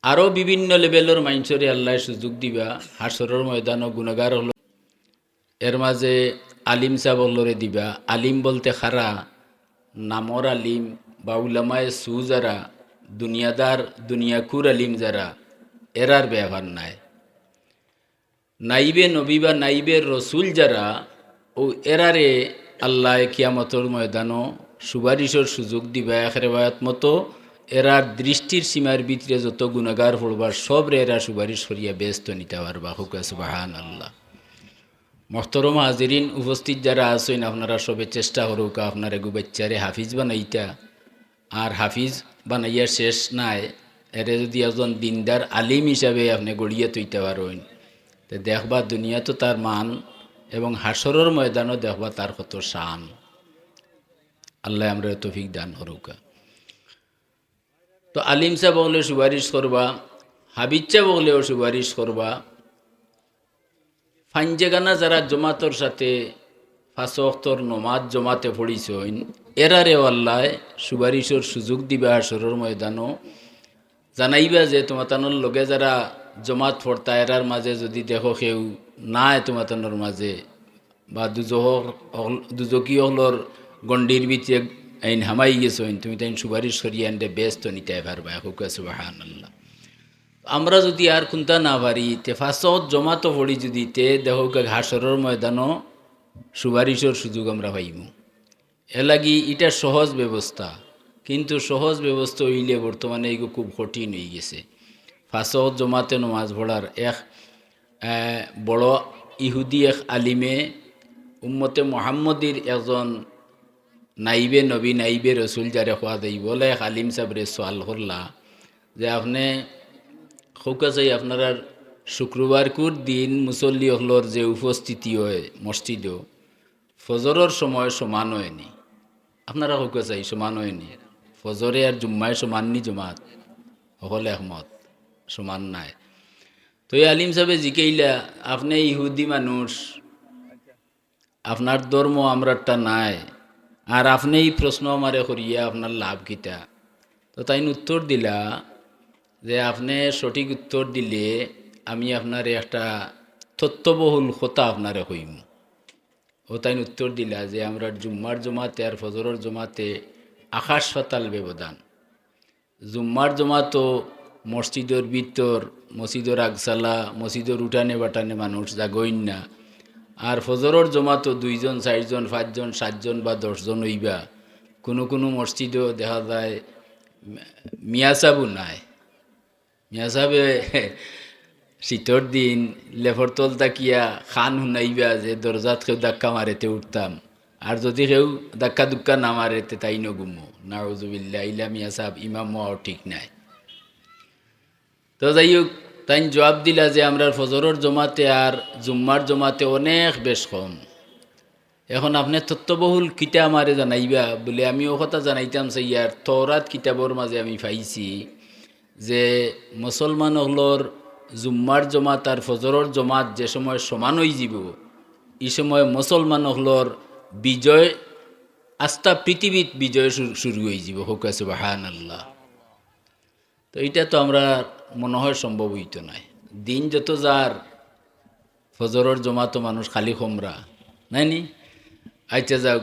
আরও বিভিন্ন লেভেলের মানুষরে আল্লাহ সুযোগ দিবা হাসরের ময়দানও গুণাগার হল। এর মাঝে আলিম সাবলরে দিবা। আলিম বলতে খারা নামর আলিম বা উলামায়ে সু যারা দুনিয়াদার দুনিয়াকুর আলিম যারা এরার ব্যবহার নাই। নাইবে নবী বা নাইবে রসুল যারা ও এরারে আল্লাহ কিয়ামতর ময়দানও সুপারিশের সুযোগ দিবা। এক রেবায়াত মতো এরার দৃষ্টির সীমার ভিতরে যত গুণাগার পড়বার সব এরা সুপারিশ করিয়া ব্যস্ত নিতে পারবা। হুকা সুবহান আল্লাহ। মোহতরম হাজিরিন, উপস্থিত যারা আছেন আপনারা সবে চেষ্টা করুক আপনার এগু বাচ্চারে হাফিজ বানাইতা। আর হাফিজ বানাইয়া শেষ নাই, এরে যদি একজন দিনদার আলিম হিসাবে আপনি গড়িয়ে তৈতে পারেন তো দেখবা দুনিয়া তো তার মান এবং হাসরের ময়দানও দেখবা তার কত শান। আল্লাহ আমরা তৌফিক দান করুকা। তো আলিম সাহেব বললে সুপারিশ করবা, হাবিজ সাহেব বললেও সুপারিশ করবা। ফাইনজেগানা যারা জমাতর সাথে পাঁচ ওয়াক্তর নমাজ জমাতে পড়িছেন এরারেও আল্লাহ সুপারিশের সুযোগ দিবা হাসরের ময়দানও। জানাইবা যে তোমাতানোর লগে যারা জমাত পড়তা এরার মাঝে যদি দেখো কেউ নাই তোমাতানোর মাঝে বা দুজকি হলর গণ্ডির ভিতরে আইন হামাই গেছেন, তুমি তাই সুপারিশ করিয়া আনতে ব্যস্ত নিতে পারবা। হুকা সুবহানাল্লাহ। আমরা যদি আর কোনটা না পারি তে ফাঁসত জমাতো পড়ি যদি তে দেখো হাসরের ময়দানও সুপারিশের সুযোগ আমরা পাইব। এলাগি এটা সহজ ব্যবস্থা, কিন্তু সহজ ব্যবস্থা হইলে বর্তমানে এগুলো খুব কঠিন হয়ে গেছে। ফাঁসত জমাতে নমাজ পড়ার এক বড় ইহুদি এক আলিমে উম্মতে মোহাম্মদীর একজন নাইবে নবী নাইবে রসুল যারে খোয়া দেই বলে এক আলিম সাবরে সোয়াল করলা যে আপনি খৌকা চাই আপনার শুক্রবার কুর দিন মুসল্লি হলর যে উপস্থিতি হয় মসজিদও ফজরের সময় সমান হয়নি। আপনারা খৌকা চাই সমান হয়নি। ফজরে আর জুম্মায় সমাননি জমাত সকলে একমত সমান নাই। তো এই আলিম সাহেবে জিকাইলা আপনি ইহুদি মানুষ, আপনার ধর্ম আমরারটা নাই, আর আপনি এই প্রশ্ন আমারে করিয়া আপনার লাভ কিতা? তো তাই উত্তর দিলা যে আপনি সঠিক উত্তর দিলে আমি আপনার একটা তত্ত্ববহুল কথা আপনারে কইম। ও তাই উত্তর দিলা যে আমরা জুম্মার জমাতে আর ফজরের জমাতে আকাশ পাতাল ব্যবধান। জুম্মার জমাতো মসজিদের ভিতর মসজিদের আগসালা মসজিদের উঠানে বাটানে মানুষ জাগইন না, আর ফজরের জমাতো 2 জন 4 জন 5 জন 7 জন বা 10 জন হইবা। কোনো কোনো মসজিদও দেখা যায় মিয়া সাবু নাই। মিয়া সাহেবে শীতর দিন লেফর তল তাকিয়া খান শুনাইবা যে দরজাত কেউ ধাক্কা মারেতে উঠতাম, আর যদি কেউ ধাক্কা দুক্কা না মারেতে তাই নগুমো নাউজুবিল্লাহ ইলা মিয়া সাহেব ইমাম হওয়া ঠিক নাই। তো যাই হোক তাই জবাব দিলা যে আমরা ফজরের জমাতে আর জুম্মার জমাতে অনেক বেশ কম। এখন আপনি তত্ত্ববহুল কিতা আমারে জানাইবা বলে আমি ও কথা জানাইতাম চাইয়ার তওরাত কিতাবর মাঝে আমি পাইছি যে মুসলমান হলর জুম্মার জমাত আর ফজরের জমাত যে সময় সমান হয়ে যাব এই সময় মুসলমান হলর বিজয় আস্থা পৃথিবীত বিজয় শুরু হয়ে যাব। হুকা সুবহানাল্লাহ। তো এটা তো আমরা মনে হয় সম্ভব হইতো নাই। দিন যত যার ফজরের জমাতো মানুষ খালি খমরা নাইনি। আচ্ছা যাক,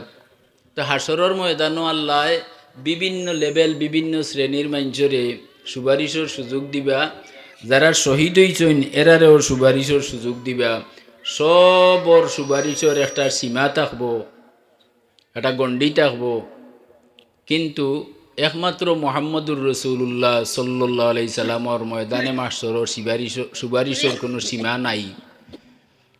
তো হাসরের ময়দানও আল্লাহ বিভিন্ন লেভেল বিভিন্ন শ্রেণীর মানুষরে সুপারিশের সুযোগ দিবা। যারা শহীদ হইছেন এরারেও সুপারিশের সুযোগ দিবা। সবর সুপারিশের একটা সীমা থাকবো, একটা গণ্ডি থাকবো, কিন্তু একমাত্র মোহাম্মদুর রসুল্লাহ সাল্লাল্লাহু আলাইহি সাল্লামর ময়দানে মাহশরের সুপারিশের কোনো সীমা নাই,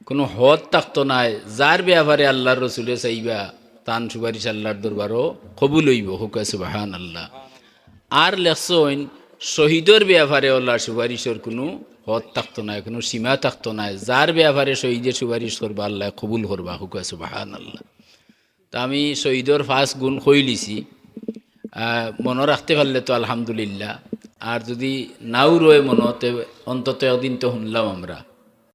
কোনো হদ থাকতো নাই। যার ব্যাপারে আল্লাহর রসুলে চাইবা তান সুপারিশ আল্লাহর দরবারও কবুল হইব। হুকা সুবহানাল্লাহ। আর লেখছেন শহীদের ব্যাপারে আল্লাহর সুপারিশের কোনো হদ থাকতো নাই, কোনো সীমা থাকতো নাই। যার ব্যাপারে শহীদের সুপারিশ করবা আল্লাহ কবুল করবা। হুকা সুবহানাল্লাহ। তা আমি শহীদের 5 গুণ কই লিছি, মনে রাখতে পারলে তো আলহামদুলিল্লাহ, আর যদি নাও রয়ে মনতে অন্তত একদিন তো শুনলাম আমরা।